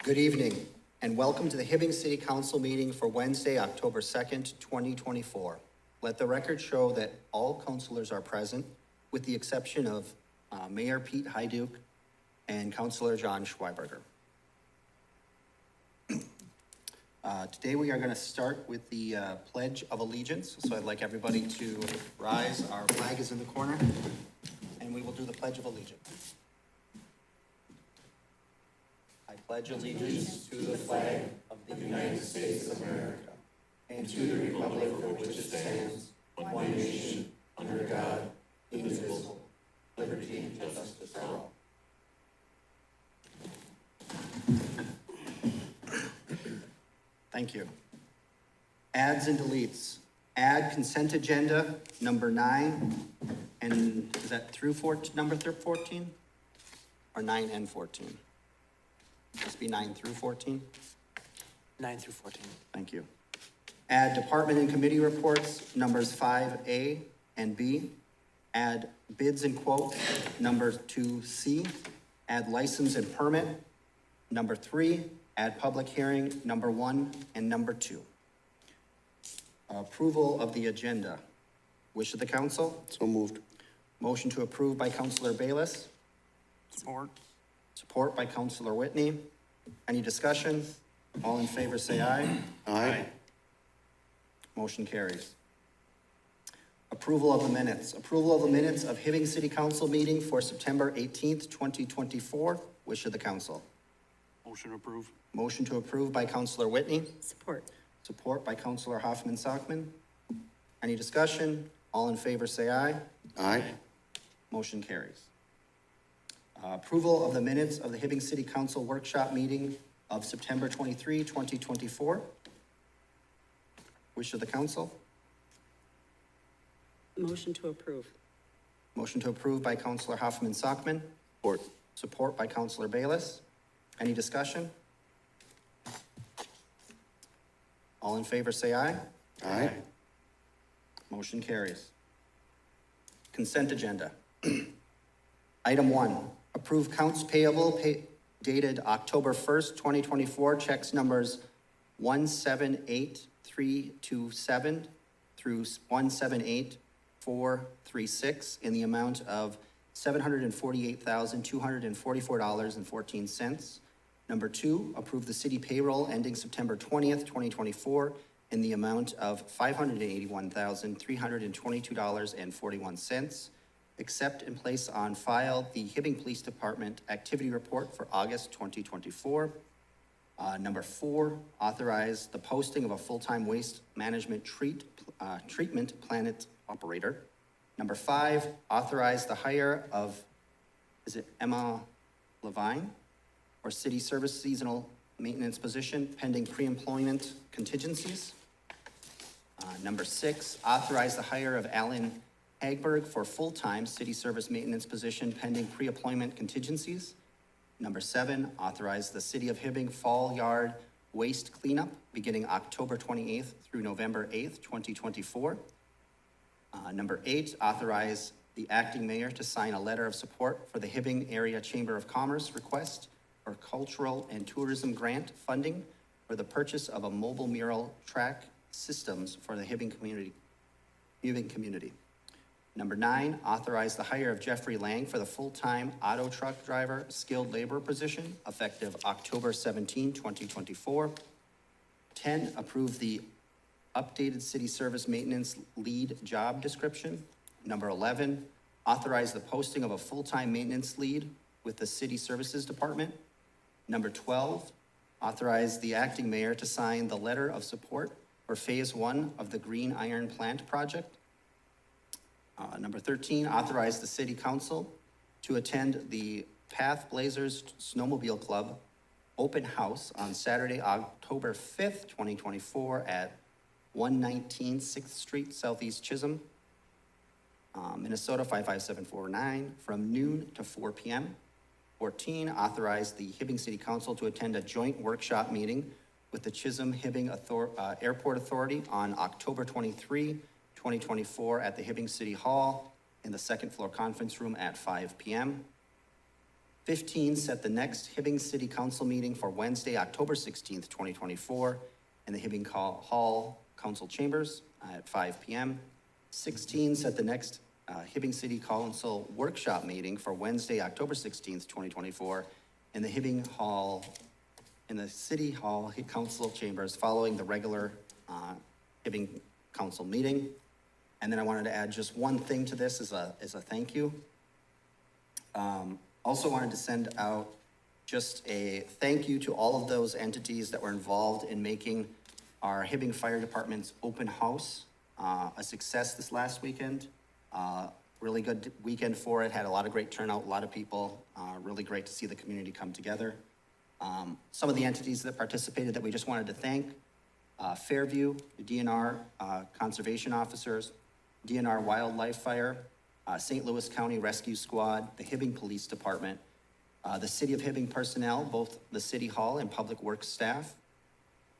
Good evening, and welcome to the Hibbing City Council meeting for Wednesday, October 2nd, 2024. Let the record show that all councilors are present, with the exception of Mayor Pete Hyduke and Councilor John Schweiberger. Today we are going to start with the Pledge of Allegiance. So I'd like everybody to rise. Our flag is in the corner, and we will do the Pledge of Allegiance. I pledge allegiance to the flag of the United States of America and to the republic for which it stands, one nation, under God, indivisible, liberty and justice for all. Thank you. Adds and deletes. Add consent agenda number 9, and is that through number 14? Or 9 and 14? Must be 9 through 14? 9 through 14. Thank you. Add department and committee reports, numbers 5A and B. Add bids and quotes, number 2C. Add license and permit, number 3. Add public hearing, number 1 and number 2. Approval of the agenda. Wish of the council? So moved. Motion to approve by Councilor Bayless. Support. Support by Councilor Whitney. Any discussion? All in favor say aye. Aye. Motion carries. Approval of the minutes. Approval of the minutes of Hibbing City Council meeting for September 18th, 2024. Wish of the council. Motion approved. Motion to approve by Councilor Whitney. Support. Support by Councilor Hoffman-Sockman. Any discussion? All in favor say aye. Aye. Motion carries. Approval of the minutes of the Hibbing City Council workshop meeting of September 23, 2024. Wish of the council. Motion to approve. Motion to approve by Councilor Hoffman-Sockman. Support. Support by Councilor Bayless. Any discussion? All in favor say aye. Aye. Motion carries. Consent agenda. Item 1, approve counts payable dated October 1st, 2024, checks numbers 178327 through 178436 in the amount of $748,244.14. Number 2, approve the city payroll ending September 20th, 2024 in the amount of $581,322.41. Accept and place on file the Hibbing Police Department activity report for August 2024. Number 4, authorize the posting of a full-time waste management treatment plant operator. Number 5, authorize the hire of, is it Emma Levine, or city service seasonal maintenance position pending pre-employment contingencies. Number 6, authorize the hire of Alan Hagberg for full-time city service maintenance position pending pre-employment contingencies. Number 7, authorize the City of Hibbing Fall Yard Waste Cleanup beginning October 28th through November 8th, 2024. Number 8, authorize the acting mayor to sign a letter of support for the Hibbing Area Chamber of Commerce request for cultural and tourism grant funding for the purchase of a mobile mural track systems for the Hibbing community. Number 9, authorize the hire of Jeffrey Lang for the full-time auto truck driver skilled labor position effective October 17, 2024. 10, approve the updated city service maintenance lead job description. Number 11, authorize the posting of a full-time maintenance lead with the city services department. Number 12, authorize the acting mayor to sign the letter of support for phase 1 of the Green Iron Plant project. Number 13, authorize the city council to attend the Path Blazers Snowmobile Club open house on Saturday, October 5th, 2024 at 119 6th Street, Southeast Chisholm, Minnesota 55749 from noon to 4 p.m. 14, authorize the Hibbing City Council to attend a joint workshop meeting with the Chisholm-Hibbing Airport Authority on October 23, 2024 at the Hibbing City Hall in the second floor conference room at 5 p.m. 15, set the next Hibbing City Council meeting for Wednesday, October 16th, 2024, in the Hibbing Hall Council Chambers at 5 p.m. 16, set the next Hibbing City Council Workshop meeting for Wednesday, October 16th, 2024, in the Hibbing Hall, in the City Hall Council Chambers, following the regular Hibbing Council meeting. And then I wanted to add just one thing to this as a thank you. Also wanted to send out just a thank you to all of those entities that were involved in making our Hibbing Fire Department's open house a success this last weekend. Really good weekend for it, had a lot of great turnout, a lot of people, really great to see the community come together. Some of the entities that participated that we just wanted to thank, Fairview, the DNR conservation officers, DNR Wildlife Fire, St. Louis County Rescue Squad, the Hibbing Police Department, the City of Hibbing personnel, both the City Hall and Public Works staff,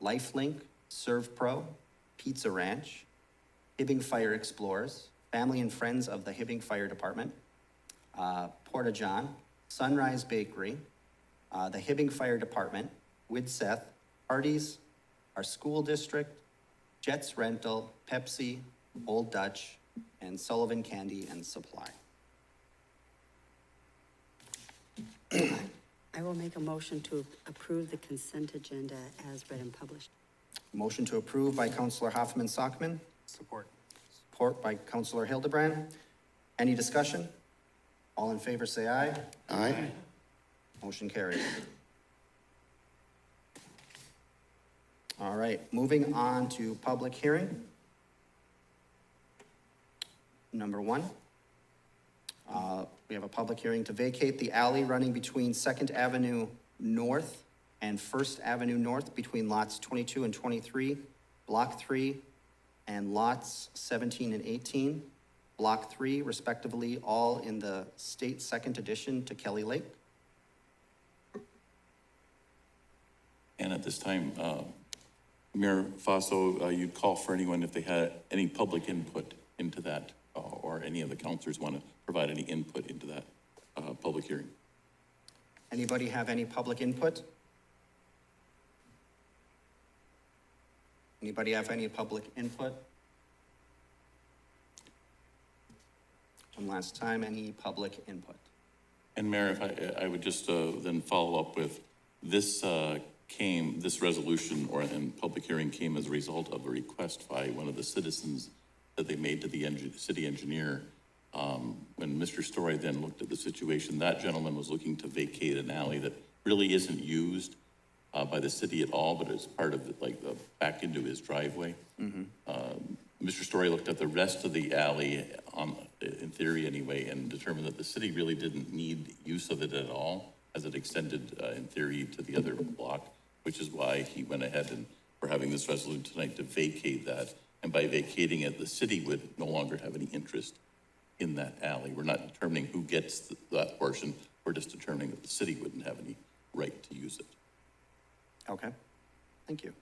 LifeLink, ServPro, Pizza Ranch, Hibbing Fire Explorers, family and friends of the Hibbing Fire Department, Porta John, Sunrise Bakery, the Hibbing Fire Department, Widseth, Hardee's, our school district, Jets Rental, Pepsi, Old Dutch, and Sullivan Candy and Supply. I will make a motion to approve the consent agenda as read and published. Motion to approve by Councilor Hoffman Sockman, Support. support by Councilor Hildebrand. Any discussion? All in favor say aye. Aye. Motion carries. All right, moving on to public hearing. Number 1, we have a public hearing to vacate the alley running between 2nd Avenue North and 1st Avenue North between lots 22 and 23, Block 3, and lots 17 and 18, Block 3 respectively, all in the state 2nd addition to Kelly Lake. And at this time, Mayor Faso, you'd call for anyone if they had any public input into that, or any of the councilors want to provide any input into that public hearing. Anybody have any public input? Anybody have any public input? One last time, any public input? And Mayor, if I would just then follow up with, this resolution and public hearing came as a result of a request by one of the citizens that they made to the city engineer. When Mr. Story then looked at the situation, that gentleman was looking to vacate an alley that really isn't used by the city at all, but it's part of the back into his driveway. Mr. Story looked at the rest of the alley, in theory anyway, and determined that the city really didn't need use of it at all, as it extended in theory to the other block, which is why he went ahead and we're having this resolution tonight to vacate that. And by vacating it, the city would no longer have any interest in that alley. We're not determining who gets that portion. We're just determining that the city wouldn't have any right to use it. Okay, thank you.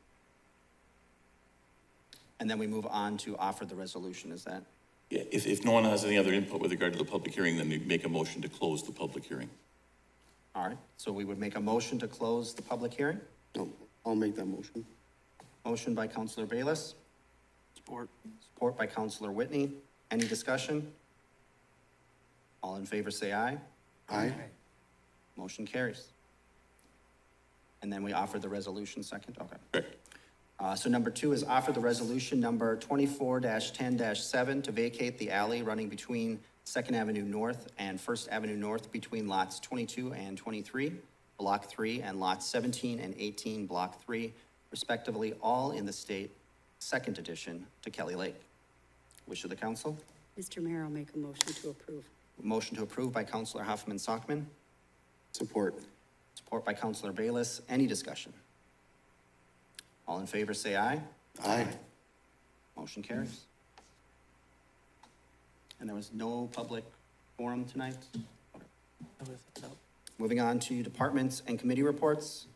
And then we move on to offer the resolution, is that? Yeah, if no one has any other input with regard to the public hearing, then we make a motion to close the public hearing. All right, so we would make a motion to close the public hearing. No, I'll make that motion. Motion by Councilor Bayless, Support. support by Councilor Whitney. Any discussion? All in favor say aye. Aye. Motion carries. And then we offer the resolution second, okay. Correct. So number 2 is offer the resolution number 24-10-7 to vacate the alley running between 2nd Avenue North and 1st Avenue North between lots 22 and 23, Block 3, and lots 17 and 18, Block 3, respectively, all in the state 2nd addition to Kelly Lake. Wish of the council? Mr. Mayor, I'll make a motion to approve. Motion to approve by Councilor Hoffman Sockman, Support. support by Councilor Bayless. Any discussion? All in favor say aye. Aye. Motion carries. And there was no public forum tonight? Moving on to departments and committee reports.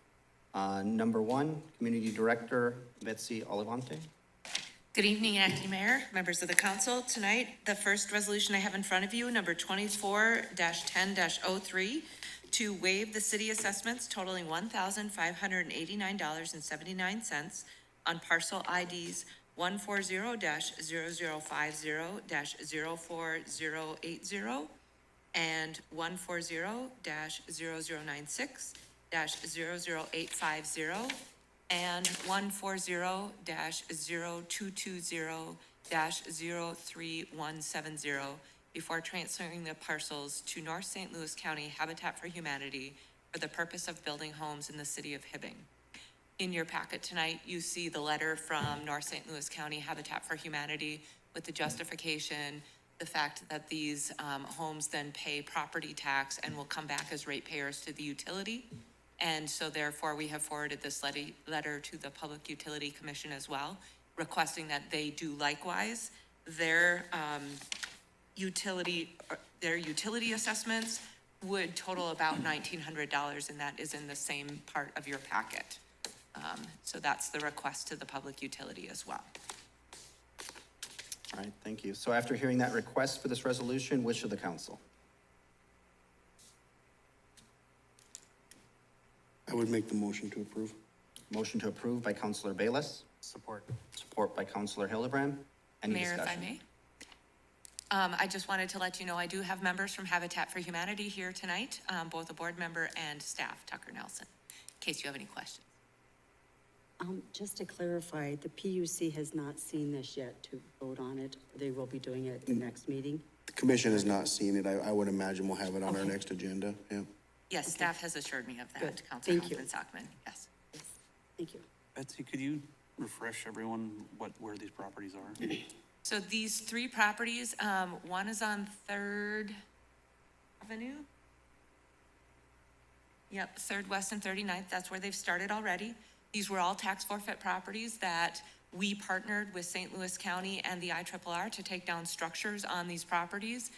Number 1, Community Director Betsy Olivante. Good evening, Acting Mayor, members of the council. Tonight, the first resolution I have in front of you, number 24-10-03, to waive the city assessments totaling $1,589.79 on parcel IDs 140-0050-04080 and 140-0096-00850 and 140-0220-03170 before transferring the parcels to North St. Louis County Habitat for Humanity for the purpose of building homes in the city of Hibbing. In your packet tonight, you see the letter from North St. Louis County Habitat for Humanity with the justification, the fact that these homes then pay property tax and will come back as ratepayers to the utility. And so therefore, we have forwarded this letter to the Public Utility Commission as well, requesting that they do likewise. Their utility assessments would total about $1,900, and that is in the same part of your packet. So that's the request to the public utility as well. All right, thank you. So after hearing that request for this resolution, wish of the council. I would make the motion to approve. Motion to approve by Counselor Bayless, Support. support by Counselor Hildebrand. Any Mayor, discussion? if I may. I just wanted to let you know, I do have members from Habitat for Humanity here tonight, both a board member and staff, Tucker Nelson, in case you have any questions. Just to clarify, the PUC has not seen this yet to vote on it. They will be doing it at the next meeting. The commission has not seen it. I would imagine we'll have it on our next agenda, yeah. Yes, staff has assured me of that, Good. Councilor Thank you. Hoffman-Sockman, yes. Yes, thank you. Betsy, could you refresh everyone where these properties are? So these three properties, one is on 3rd Avenue. Yep, 3rd West and 39th, that's where they've started already. These were all tax forfeit properties that we partnered with St. Louis County and the IRRR to take down structures on these properties.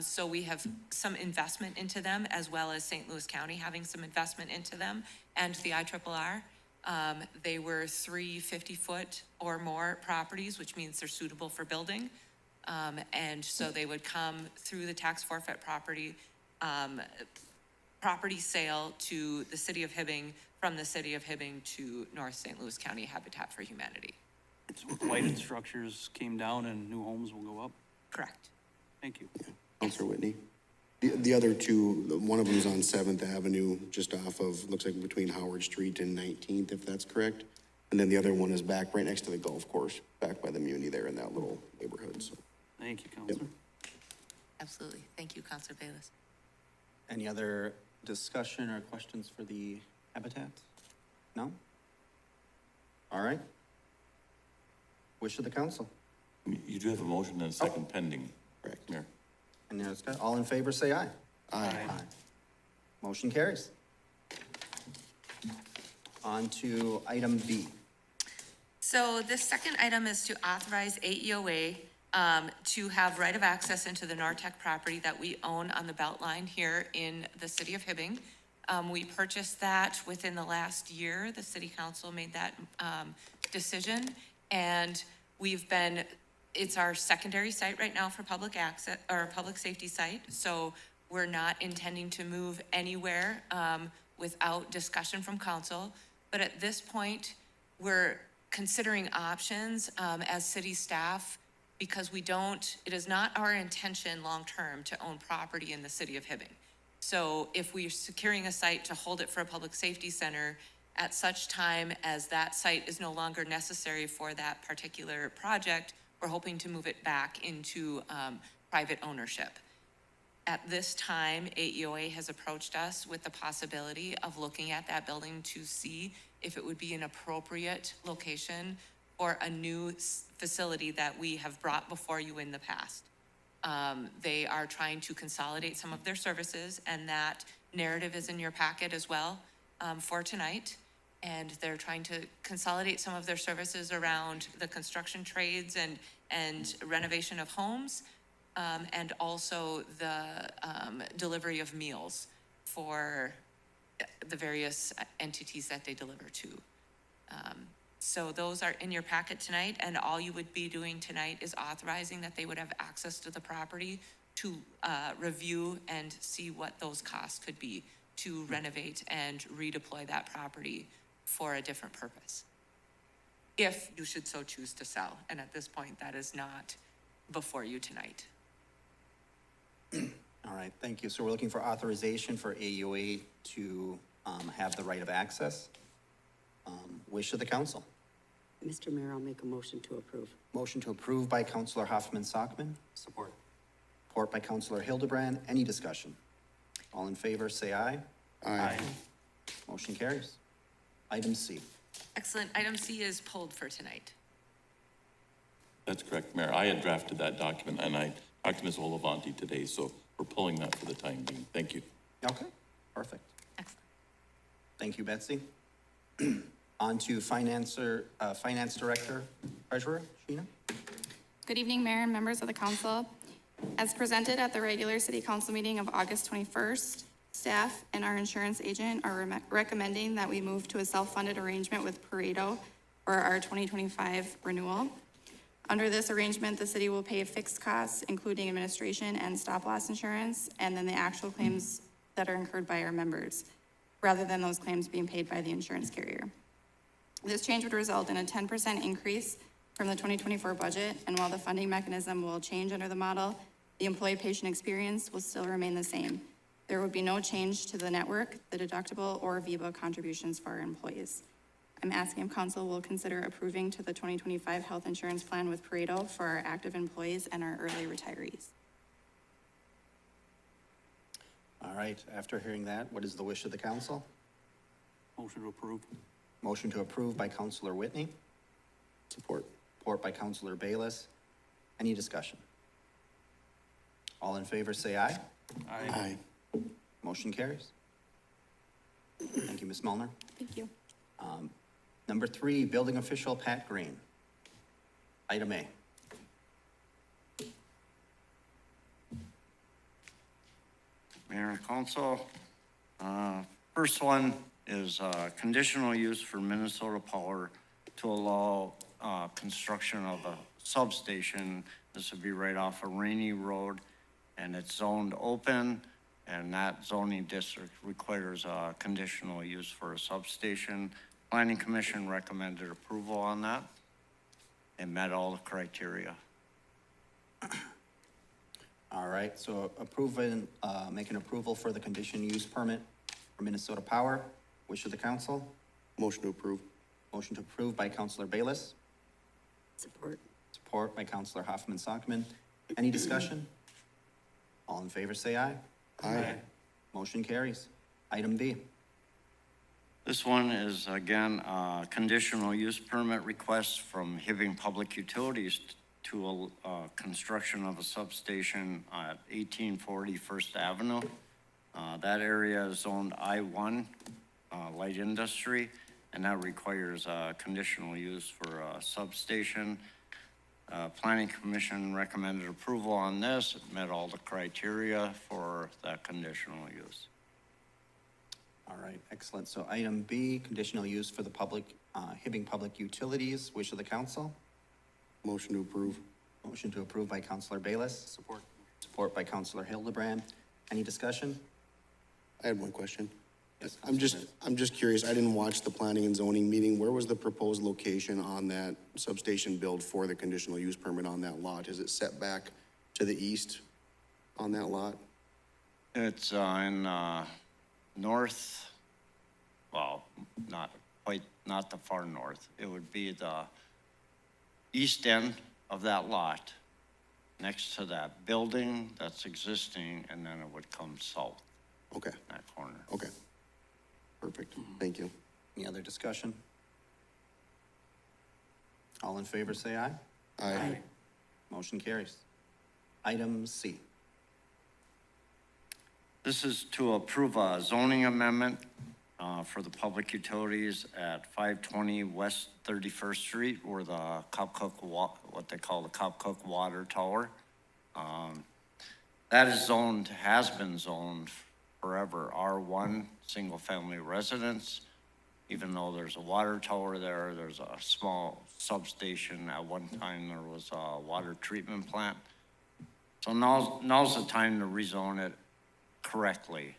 So we have some investment into them, as well as St. Louis County having some investment into them and the IRRR. They were 3 50-foot or more properties, which means they're suitable for building. And so they would come through the tax forfeit property sale to the city of Hibbing, from the city of Hibbing to North St. Louis County Habitat for Humanity. So blighted structures came down and new homes will go up? Correct. Thank you. Counselor Whitney. The other two, one of them is on 7th Avenue, just off of, looks like between Howard Street and 19th, if that's correct. And then the other one is back right next to the golf course, back by the Muni there in that little neighborhood, so. Thank you, Counselor. Absolutely. Thank you, Councilor Bayless. Any other discussion or questions for the Habitat? No? All right. Wish of the council. You do have a motion and a second pending. Correct. Mayor. And all in favor, say aye. Aye. Motion carries. On to item B. So the second item is to authorize AEOA to have right of access into the Nortec property that we own on the Beltline here in the city of Hibbing. We purchased that within the last year. The city council made that decision, and it's our secondary site right now for public access, or public safety site. So we're not intending to move anywhere without discussion from council. But at this point, we're considering options as city staff, because it is not our intention long-term to own property in the city of Hibbing. So if we're securing a site to hold it for a public safety center, at such time as that site is no longer necessary for that particular project, we're hoping to move it back into private ownership. At this time, AEOA has approached us with the possibility of looking at that building to see if it would be an appropriate location for a new facility that we have brought before you in the past. They are trying to consolidate some of their services, and that narrative is in your packet as well for tonight. And they're trying to consolidate some of their services around the construction trades and renovation of homes, and also the delivery of meals for the various entities that they deliver to. So those are in your packet tonight, and all you would be doing tonight is authorizing that they would have access to the property to review and see what those costs could be to renovate and redeploy that property for a different purpose. If you should so choose to sell, and at this point, that is not before you tonight. All right, thank you. So we're looking for authorization for AUA to have the right of access. Wish of the council. Mr. Mayor, I'll make a motion to approve. Motion to approve by Counselor Hoffman-Sockman. Support. Support by Counselor Hildebrand. Any discussion? All in favor, say aye. Aye. Motion carries. Item C. Excellent. Item C is pulled for tonight. That's correct, Mayor. I had drafted that document, and I talked to Ms. Olavanti today, so we're pulling that for the time being. Thank you. Okay, perfect. Excellent. Thank you, Betsy. On to Finance Director, Treasurer, Sheena. Good evening, Mayor and members of the council. As presented at the regular city council meeting of August 21st, staff and our insurance agent are recommending that we move to a self-funded arrangement with Pareto for our 2025 renewal. Under this arrangement, the city will pay fixed costs, including administration and stop-loss insurance, and then the actual claims that are incurred by our members, rather than those claims being paid by the insurance carrier. This change would result in a 10% increase from the 2024 budget, and while the funding mechanism will change under the model, the employee-patient experience will still remain the same. There would be no change to the network, the deductible, or VIBA contributions for our employees. I'm asking if council will consider approving to the 2025 health insurance plan with Pareto for our active employees and our early retirees. All right, after hearing that, what is the wish of the council? Motion to approve. Motion to approve by Counselor Whitney. Support. Support by Counselor Bayless. Any discussion? All in favor, say aye. Aye. Motion carries. Thank you, Ms. Melner. Thank you. Number 3, Building Official Pat Green. Item A. Mayor and Council, first one is conditional use for Minnesota Power to allow construction of a substation. This would be right off of Rainy Road, and it's zoned open, and that zoning district requires conditional use for a substation. Planning Commission recommended approval on that and met all the criteria. All right, so make an approval for the condition use permit for Minnesota Power. Wish of the council. Motion to approve. Motion to approve by Counselor Bayless. Support. Support by Counselor Hoffman-Sockman. Any discussion? All in favor, say aye. Aye. Motion carries. Item B. This one is, again, a conditional use permit request from Hibbing Public Utilities to construction of a substation at 1840 First Avenue. That area is zoned I-1, light industry, and that requires conditional use for a substation. Planning Commission recommended approval on this. It met all the criteria for that conditional use. All right, excellent. So item B, conditional use for the Hibbing Public Utilities. Wish of the council. Motion to approve. Motion to approve by Counselor Bayless. Support. Support by Counselor Hildebrand. Any discussion? I had one question. Yes, I'm Counselor just curious, I didn't watch the planning and zoning meeting. Where was the proposed location on that substation build for the conditional use permit on that lot? Is it set back to the east on that lot? It's in north, well, not the far north. It would be the east end of that lot, next to that building that's existing, and then it would come south, Okay, that corner. okay. Perfect, thank you. Any other discussion? All in favor, say aye. Aye. Motion carries. Item C. This is to approve a zoning amendment for the public utilities at 520 West 31st Street, or the what they call the Copcook Water Tower. That is zoned, has been zoned forever, R1, single-family residence. even though there's a water tower there, there's a small substation. At one time, there was a water treatment plant. So now's the time to rezone it correctly,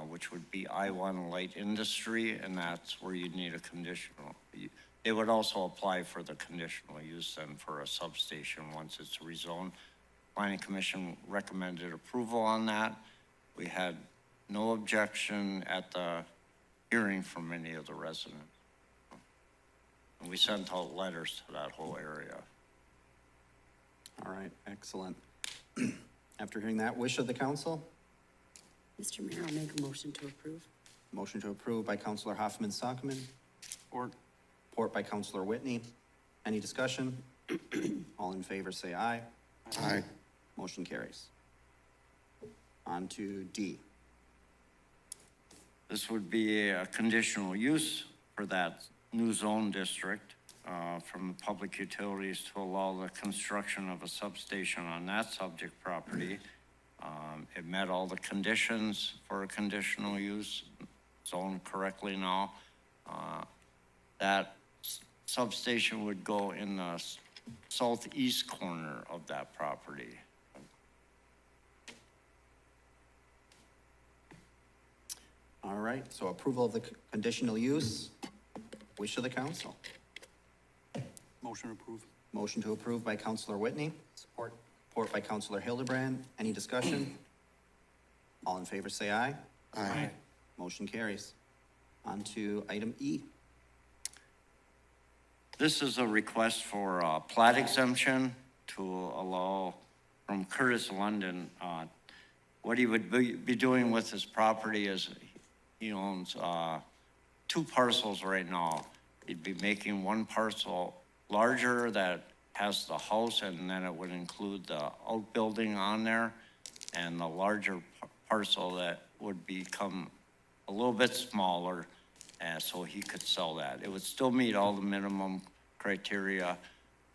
which would be I-1 light industry, and that's where you'd need a conditional. It would also apply for the conditional use then for a substation once it's rezoned. Planning Commission recommended approval on that. We had no objection at the hearing from any of the residents. And we sent out letters to that whole area. All right, excellent. After hearing that, wish of the council? Mr. Mayor, I'll make a motion to approve. Motion to approve by Counselor Hoffman Sockman, Or, support by Counselor Whitney. Any discussion? All in favor, say aye. Aye. Motion carries. On to D. This would be a conditional use for that new zone district from the public utilities to allow the construction of a substation on that subject property. It met all the conditions for a conditional use, zoned correctly now. That substation would go in the southeast corner of that property. All right, so approval of the conditional use. Wish of the council. motion approved. Motion to approve by Counselor Whitney. Support. Support by Counselor Hildebrand. Any discussion? All in favor, say aye. Aye. Motion carries. On to item E. This is a request for a plat exemption to allow from Curtis London. What he would be doing with his property is he owns 2 parcels right now. He'd be making one parcel larger that has the house, and then it would include the outbuilding on there, and the larger parcel that would become a little bit smaller, so he could sell that. It would still meet all the minimum criteria.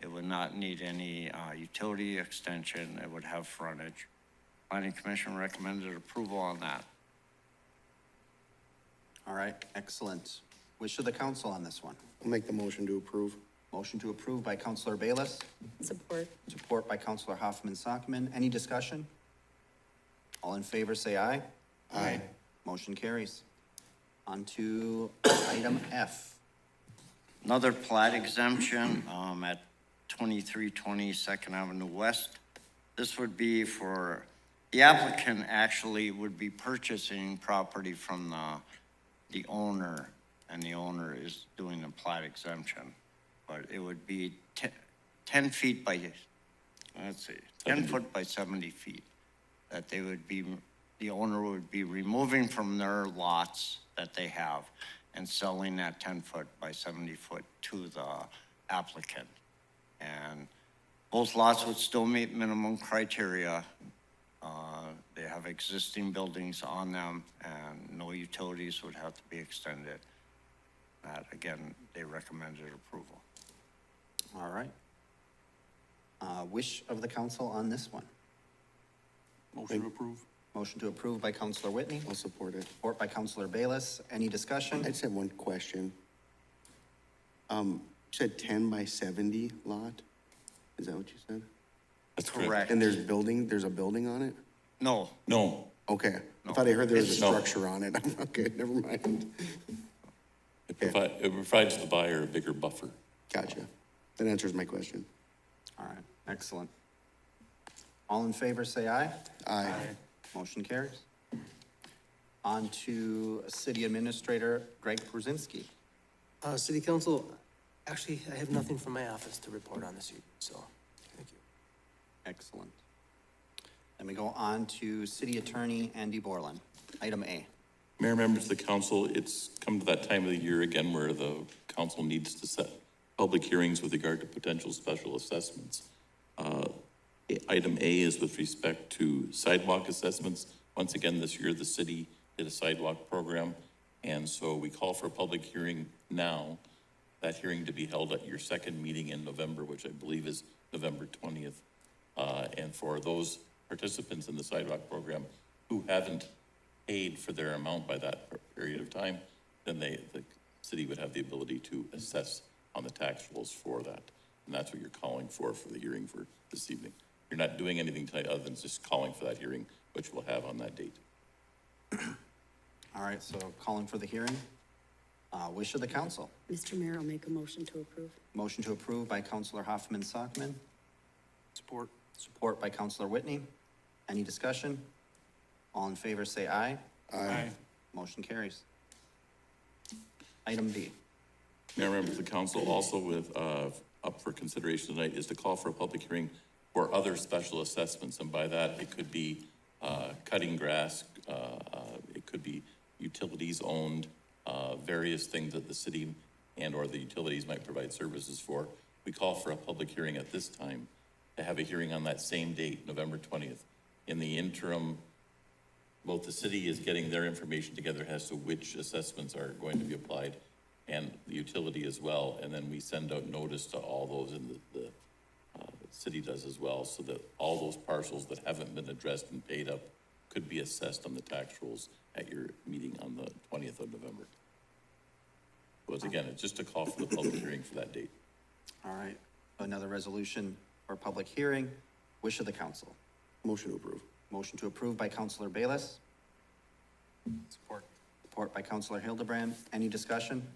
It would not need any utility extension. It would have frontage. Planning Commission recommended approval on that. All right, excellent. Wish of the council on this one. I'll make the motion to approve. Motion to approve by Counselor Bayless, Support. support by Counselor Hoffman Sockman. Any discussion? All in favor, say aye. Aye. Motion carries. On to item F. Another plat exemption at 2320 Second Avenue West. This would be for, the applicant actually would be purchasing property from the owner, and the owner is doing the plat exemption. But it would be 10 feet by, let's see, 10 foot by 70 feet. That they would be, the owner would be removing from their lots that they have and selling that 10 foot by 70 foot to the applicant. And both lots would still meet minimum criteria. They have existing buildings on them, and no utilities would have to be extended. That, again, they recommended approval. All right. Wish of the council on this one. Motion to approve. Motion to approve by Counselor Whitney, I'll support it. support by Counselor Bayless. Any discussion? I just have one question. You said 10 by 70 lot? Is that what you said? That's correct. Correct. And there's a building on it? No, No, Okay. I No. thought I heard there was a It's- no. structure on it. Okay, never mind. it provides the buyer a bigger buffer. Gotcha. That answers my question. All right, excellent. All in favor, say aye. Aye. Motion carries. On to City Administrator Greg Brzezinski. City Council, actually, I have nothing from my office to report on this evening, so, thank you. Excellent. Then we go on to City Attorney Andy Borland. Item A. Mayor, members of the council, it's come to that time of the year again where the council needs to set public hearings with regard to potential special assessments. Item A is with respect to sidewalk assessments. Once again, this year, the city did a sidewalk program, and so we call for a public hearing now. That hearing to be held at your second meeting in November, which I believe is November 20th. And for those participants in the sidewalk program who haven't paid for their amount by that period of time, then the city would have the ability to assess on the tax rolls for that. And that's what you're calling for the hearing for this evening. You're not doing anything tonight other than just calling for that hearing, which we'll have on that date. All right, so calling for the hearing. Wish of the council. Mr. Mayor, I'll make a motion to approve. Motion to approve by Counselor Hoffman Sockman, Support. support by Counselor Whitney. Any discussion? All in favor, say aye. Aye. Motion carries. Item B. Mayor, members of the council, also with, up for consideration tonight is to call for a public hearing for other special assessments. And by that, it could be, cutting grass, it could be utilities owned, various things that the city and or the utilities might provide services for. We call for a public hearing at this time to have a hearing on that same date, November 20th. In the interim, both the city is getting their information together as to which assessments are going to be applied and the utility as well. And then we send out notice to all those and the city does as well, so that all those parcels that haven't been addressed and paid up could be assessed on the tax rolls at your meeting on the 20th of November. So it's, again, it's just a call for the public hearing for that date. All right, another resolution for public hearing. Wish of the council. Motion to approve. Motion to approve by Counselor Bayless, Support. support by Counselor Hildebrand. Any discussion?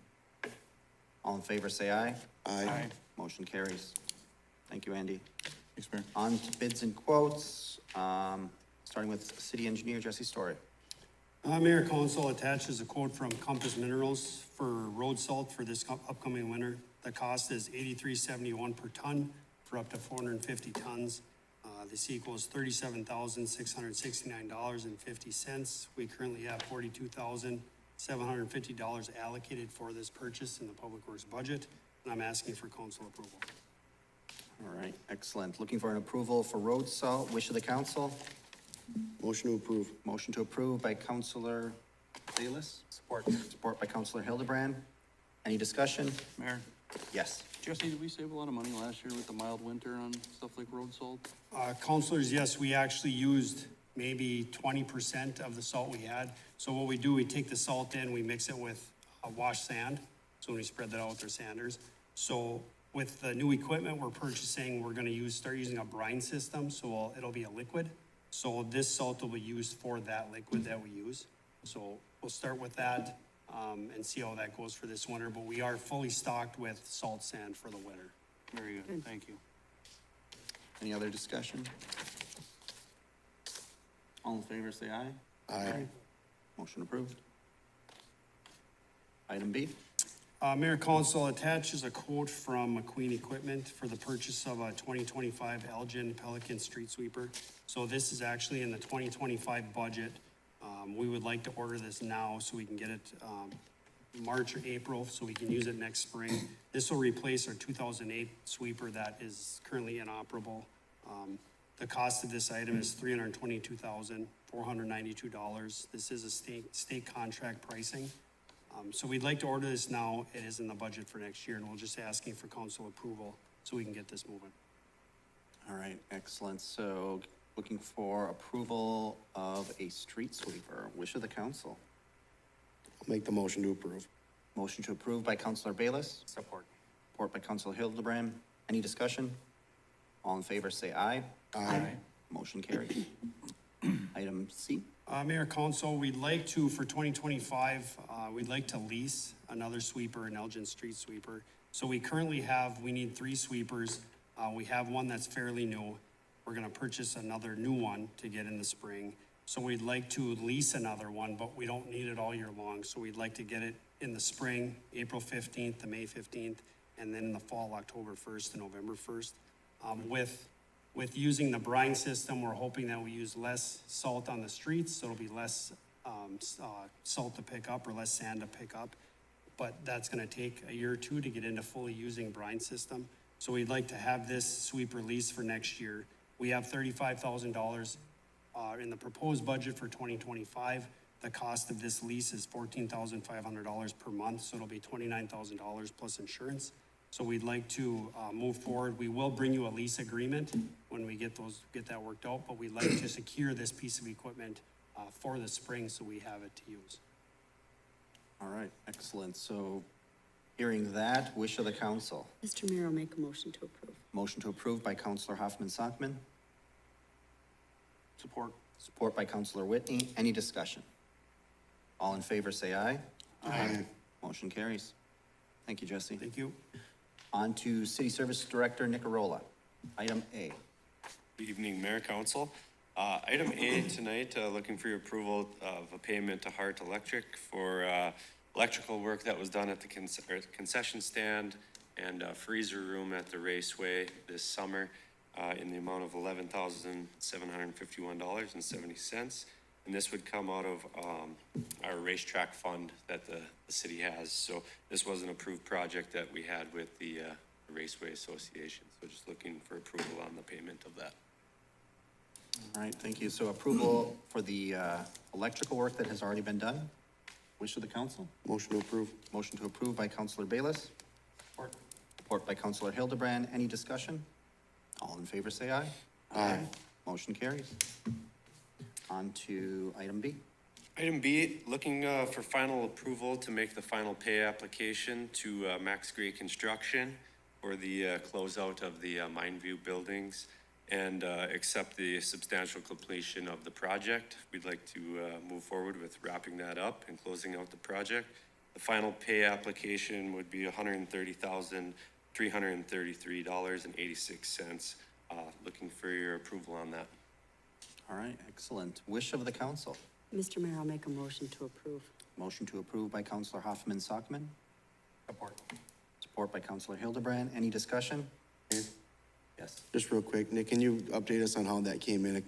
All in favor, say aye. Aye. Motion carries. Thank you, Andy. Thanks, Mayor. On to bids and quotes, starting with City Engineer Jesse Story. Mayor, council attaches a quote from Compass Minerals for road salt for this upcoming winter. The cost is $83.71 per ton for up to 450 tons. This equals $37,669.50. We currently have $42,750 allocated for this purchase in the Public Works budget, and I'm asking for council approval. All right, excellent. Looking for an approval for road salt. Wish of the council. Motion to approve. Motion to approve by Counselor Bayless. Support. Support by Counselor Hildebrand. Any discussion? Mayor, Yes. Jesse, did we save a lot of money last year with the mild winter on stuff like road salt? Councilors, yes, we actually used maybe 20% of the salt we had. So what we do, we take the salt in, we mix it with wash sand. So when we spread that out with our sanders. So with the new equipment we're purchasing, we're gonna start using a brine system, so it'll be a liquid. So this salt will be used for that liquid that we use. So we'll start with that, and see how that goes for this winter, but we are fully stocked with salt sand for the winter. Very good, thank you. Any other discussion? All in favor, say aye. Aye. Motion approved. Item B. Mayor, council attaches a quote from McQueen Equipment for the purchase of a 2025 Elgin Pelican Street Sweeper. So this is actually in the 2025 budget. We would like to order this now so we can get it March or April, so we can use it next spring. This will replace our 2008 sweeper that is currently inoperable. The cost of this item is $322,492. This is a state contract pricing. So we'd like to order this now. It is in the budget for next year, and we're just asking for council approval so we can get this moving. All right, excellent. So looking for approval of a street sweeper. Wish of the council. I'll make the motion to approve. Motion to approve by Counselor Bayless. Support. Support by Counselor Hildebrand. Any discussion? All in favor, say aye. Aye. Motion carried. Item C. Mayor, council, we'd like to, for 2025, we'd like to lease another sweeper, an Elgin street sweeper. So we currently we need 3 sweepers. We have one that's fairly new. We're gonna purchase another new one to get in the spring. So we'd like to lease another one, but we don't need it all year long. So we'd like to get it in the spring, April 15th to May 15th, and then in the fall, October 1st to November 1st. With using the brine system, we're hoping that we use less salt on the streets, so it'll be less salt to pick up or less sand to pick up. But that's gonna take a year or 2 to get into fully using brine system. So we'd like to have this sweeper leased for next year. We have $35,000 in the proposed budget for 2025. The cost of this lease is $14,500 per month, so it'll be $29,000 plus insurance. So we'd like to move forward. We will bring you a lease agreement when we get that worked out, but we'd like to secure this piece of equipment for the spring so we have it to use. All right, excellent. So Hearing that, wish of the council. Mr. Mayor, I'll make a motion to approve. Motion to approve by Counselor Hoffman-Sockman, Support. support by Counselor Whitney. Any discussion? All in favor, say aye. Aye. Motion carries. Thank you, Jesse. Thank you. On to City Service Director Nicarola. Item A. Good evening, Mayor, Council. Item A tonight, looking for your approval of a payment to Hart Electric for electrical work that was done at the concession stand and freezer room at the Raceway this summer in the amount of $11,751.70. And this would come out of our racetrack fund that the city has. So this was an approved project that we had with the Raceway Association. So just looking for approval on the payment of that. All right, thank you. So approval for the electrical work that has already been done. Wish of the council. Motion to approve. Motion to approve by Counselor Bayless. Support. Support by Counselor Hildebrand. Any discussion? All in favor, say aye. Aye. Motion carries. On to item B. Item B, looking for final approval to make the final pay application to Max Gray Construction for the closeout of the Mindview buildings and accept the substantial completion of the project. We'd like to move forward with wrapping that up and closing out the project. The final pay application would be $130,333.86. Looking for your approval on that. All right, excellent. Wish of the council. Mr. Mayor, I'll make a motion to approve. Motion to approve by Counselor Hoffman-Sockman. Support. Support by Counselor Hildebrand. Any discussion? Yes. Just real quick, Nick, can you update us on how that came in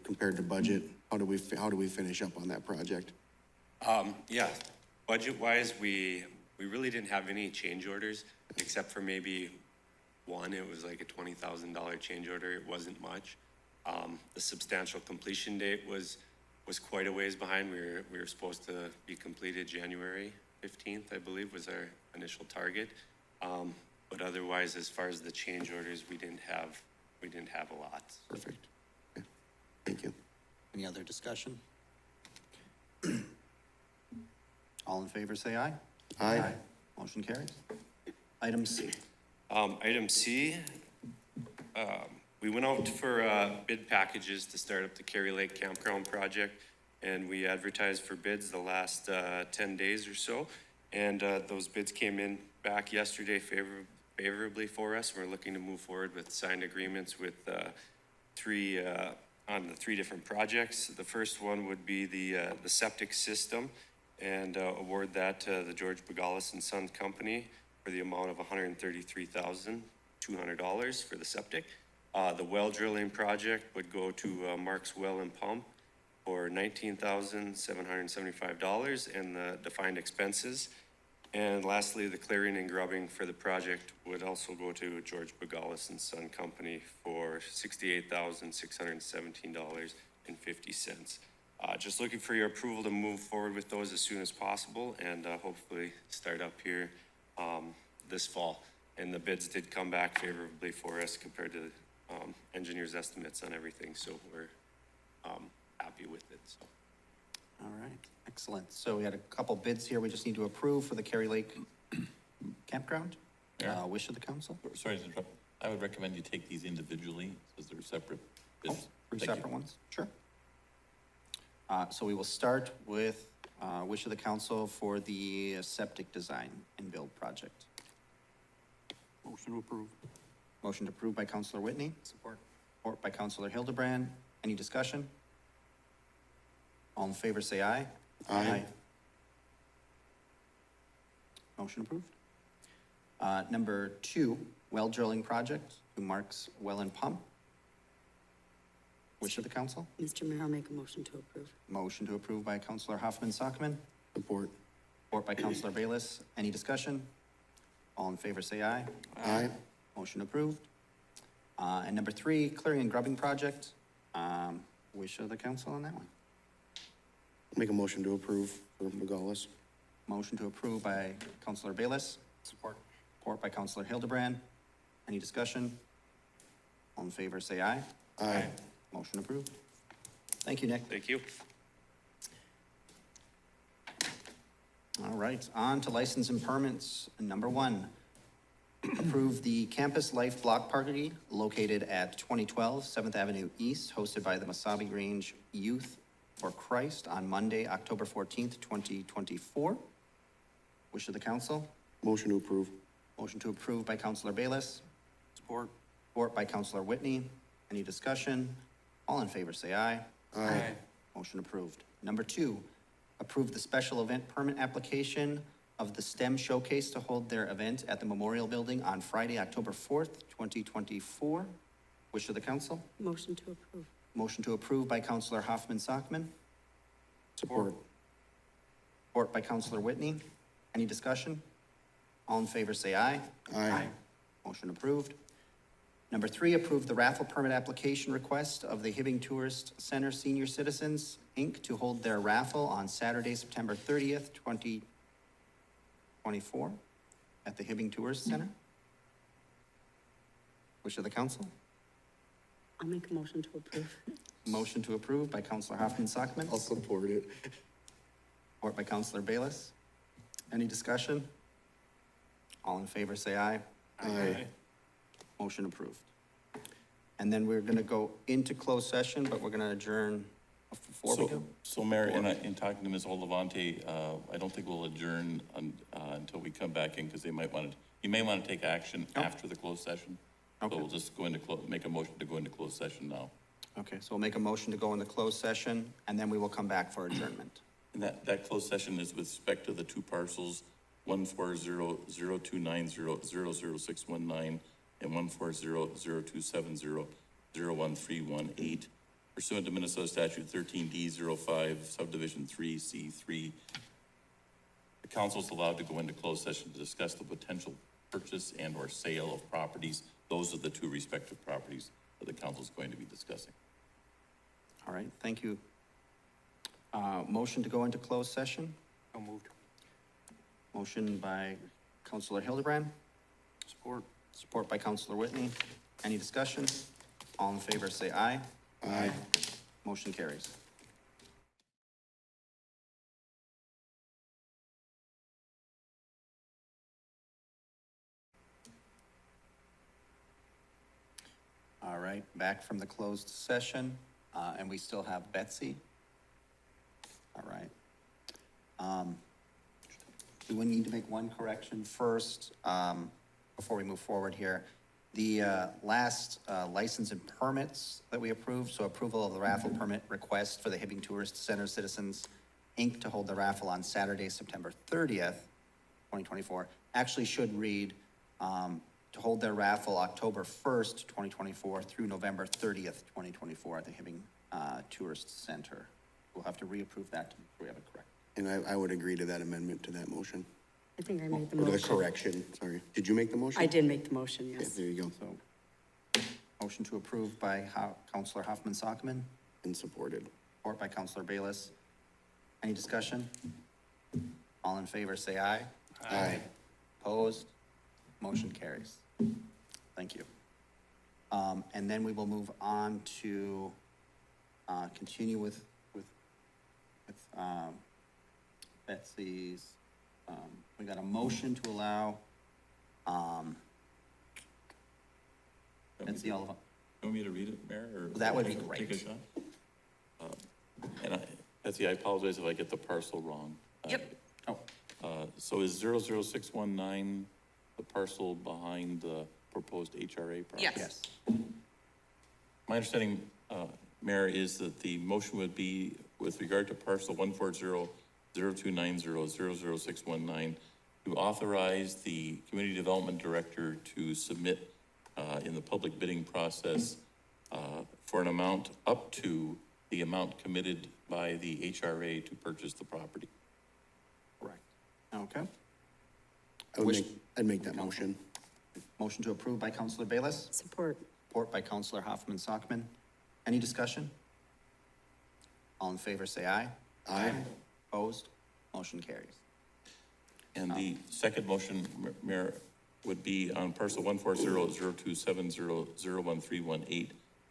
compared to budget? How do we finish up on that project? Yeah, budget-wise, we really didn't have any change orders, except for maybe one. It was like a $20,000 change order. It wasn't much. The substantial completion date was quite a ways behind. We were supposed to be completed January 15th, I believe, was our initial target. But otherwise, as far as the change orders, we didn't have a lot. Perfect. Okay. Thank you. Any other discussion? All in favor, say aye. Aye. Motion carries. Item C. Item C, we went out for bid packages to start up the Cary Lake Campground project, and we advertised for bids the last 10 days or so. And those bids came in back yesterday favorably for us. We're looking to move forward with signed agreements with on the three different projects. The first one would be the septic system, and award that to the George Bogalis and Sons Company for the amount of $133,200 for the septic. The well drilling project would go to Mark's Well and Pump for $19,775 and the defined expenses. And lastly, the clearing and grubbing for the project would also go to George Bogalis and Son Company for $68,617.50. Just looking for your approval to move forward with those as soon as possible and hopefully start up here this fall. And the bids did come back favorably for us compared to engineers' estimates on everything, so we're happy with it. So. All right, excellent. So we had a couple bids here we just need to approve for the Cary Lake Campground. Yeah. Wish of the council? Sorry to interrupt. I would recommend you take these individually, because they're separate bids. Three Thank you. separate ones? Sure. So we will start with wish of the council for the septic design and build project. Motion to approve. Motion approved by Counselor Whitney. Support. Support by Counselor Hildebrand. Any discussion? All in favor, say aye. Aye. Motion approved. Number 2, well drilling project to Mark's Well and Pump. Wish of the council? Mr. Mayor, I'll make a motion to approve. Motion to approve by Counselor Hoffman-Sockman. Support. Support by Counselor Bayless. Any discussion? All in favor, say aye. Aye. Motion approved. And number 3, clearing and grubbing project. Wish of the council on that one. Make a motion to approve for Bogalis. Motion to approve by Counselor Bayless. Support. Support by Counselor Hildebrand. Any discussion? All in favor, say aye. Aye. Motion approved. Thank you, Nick. Thank you. All right, on to license and permits. Number one, approve the Campus Life Block Party located at 2012 7th Avenue East, hosted by the Masabi Grange Youth for Christ on Monday, October 14th, 2024. Wish of the council. Motion to approve. Motion to approve by Counselor Bayless, Support. support by Counselor Whitney. Any discussion? All in favor, say aye. Aye. Motion approved. Number two, approve the special event permit application of the STEM Showcase to hold their event at the Memorial Building on Friday, October 4th, 2024. Wish of the council. Motion to approve. Motion to approve by Counselor Hoffman-Sockman, Support. support by Counselor Whitney. Any discussion? All in favor, say aye. Aye. Motion approved. Number three, approve the raffle permit application request of the Hibbing Tourist Center Senior Citizens, Inc. to hold their raffle on Saturday, September 30th, 2024 at the Hibbing Tourist Center. Wish of the council. I'll make a motion to approve. Motion to approve by Counselor Hoffman-Sockman, I'll support it. support by Counselor Bayless. Any discussion? All in favor, say aye. Aye. Motion approved. And then we're gonna go into closed session, but we're gonna adjourn before we go. So Mayor, in talking to Ms. Olivante, I don't think we'll adjourn until we come back in, because you may want to take action after the closed session. So Okay. we'll just go into, make a motion to go into closed session now. Okay, so we'll make a motion to go into closed session, and then we will come back for adjournment. And that closed session is with respect to the two parcels, 140-0290-00619 and 140-0270-01318, pursuant to Minnesota Statute 13D05, Subdivision 3C3. The council is allowed to go into closed session to discuss the potential purchase and/or sale of properties. Those are the two respective properties that the council is going to be discussing. All right, thank you. Motion to go into closed session. So moved. Motion by Counselor Hildebrand, Support. support by Counselor Whitney. Any discussion? All in favor, say aye. Aye. Motion carries. All right, back from the closed session, and we still have Betsy. All right. Do we need to make one correction first, before we move forward here? The last license and permits that we approved, so approval of the raffle permit request for the Hibbing Tourist Center Citizens, Inc. to hold the raffle on Saturday, September 30th, 2024, actually should read, to hold their raffle October 1st, 2024 through November 30th, 2024 at the Hibbing Tourist Center. We'll have to reapprove that to make sure we have it correct. And I would agree to that amendment to that motion. I think I made the Or the motion. correction, sorry. Did you make the motion? I did make the motion, Yeah, yes. there you go. So, motion to approve by Counselor Hoffman-Sockman, And supported. support by Counselor Bayless. Any discussion? All in favor, say aye. Aye. Opposed? Motion carries. Thank you. And then we will move on to, continue with Betsy's, we got a motion to allow, Betsy Oliver. You want me to read it, Mayor, or? That would be take a great. shot? And Betsy, I apologize if I get the parcel wrong. Yep. Oh, So is 00619 the parcel behind the proposed HRA property? Yes. yes. My understanding, Mayor, is that the motion would be with regard to parcel 140-0290-00619 to authorize the Community Development Director to submit in the public bidding process for an amount up to the amount committed by the HRA to purchase the property. Correct. Okay. I'd make that motion. Motion to approve by Counselor Bayless, Support. support by Counselor Hoffman-Sockman. Any discussion? All in favor, say aye. Aye. Opposed? Motion carries. And the second motion, Mayor, would be on parcel 140-0270-01318,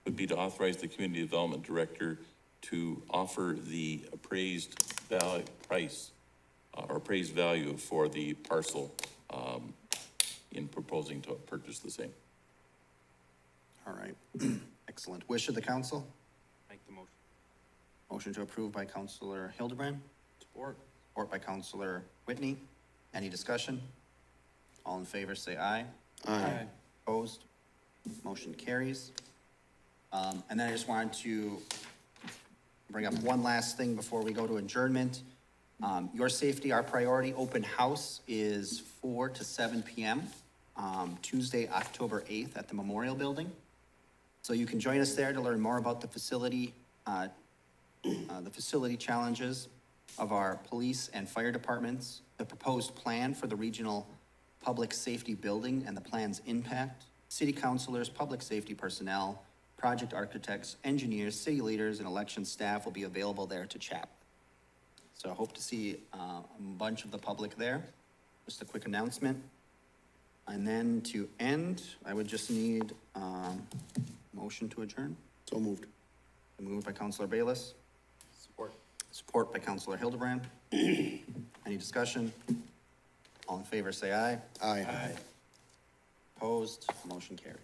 would be to authorize the Community Development Director to offer the appraised value price or appraised value for the parcel, in proposing to purchase the same. All right, excellent. Wish of the council? Make the motion. Motion to approve by Counselor Hildebrand, Support. support by Counselor Whitney. Any discussion? All in favor, say aye. Aye. Opposed? Motion carries. And then I just wanted to bring up one last thing before we go to adjournment. Your safety, our priority, open house is 4 to 7 p.m., Tuesday, October 8th at the Memorial Building. So you can join us there to learn more about the facility challenges of our police and fire departments, the proposed plan for the regional public safety building and the plan's impact, city councilors, public safety personnel, project architects, engineers, city leaders, and election staff will be available there to chat. So I hope to see a bunch of the public there. Just a quick announcement. And then to end, I would just need motion to adjourn. So moved. Moved by Counselor Bayless. Support. Support by Counselor Hildebrand. Any discussion? All in favor, say aye. Aye. Opposed? Motion carries.